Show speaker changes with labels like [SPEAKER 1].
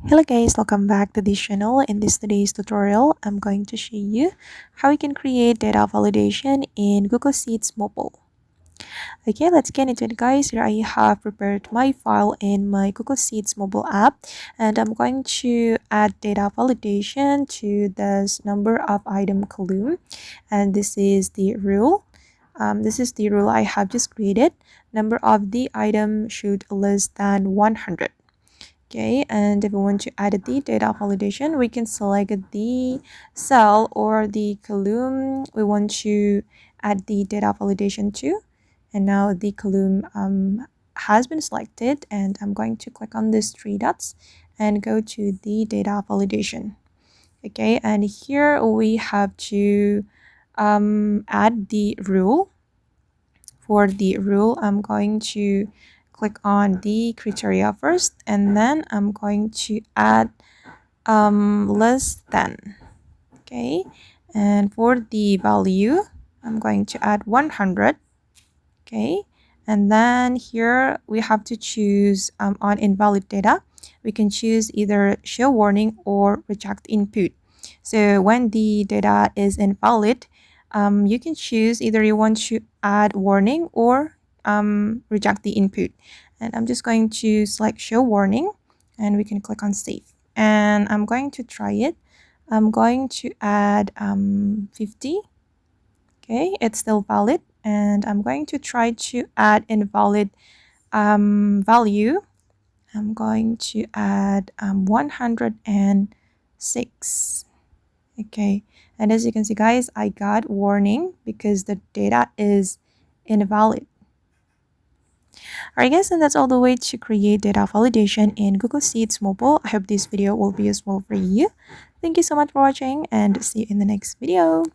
[SPEAKER 1] Hello guys, welcome back to this channel. In today's tutorial, I'm going to show you how you can create data validation in Google Sheets mobile. Okay, let's get into it guys. Here I have prepared my file in my Google Sheets mobile app, and I'm going to add data validation to this number of item column, and this is the rule. This is the rule I have just created. Number of the item should less than 100. Okay, and if we want to add the data validation, we can select the cell or the column we want to add the data validation to. And now the column has been selected, and I'm going to click on these three dots and go to the data validation. Okay, and here we have to add the rule. For the rule, I'm going to click on the criteria first, and then I'm going to add less than. Okay, and for the value, I'm going to add 100. Okay, and then here we have to choose on invalid data. We can choose either show warning or reject input. So when the data is invalid, you can choose either you want to add warning or reject the input. And I'm just going to select show warning, and we can click on save. And I'm going to try it. I'm going to add 50. Okay, it's still valid, and I'm going to try to add invalid value. I'm going to add 106. Okay, and as you can see guys, I got warning because the data is invalid. Alright guys, and that's all the way to create data validation in Google Sheets mobile. I hope this video will be useful for you. Thank you so much for watching, and see you in the next video.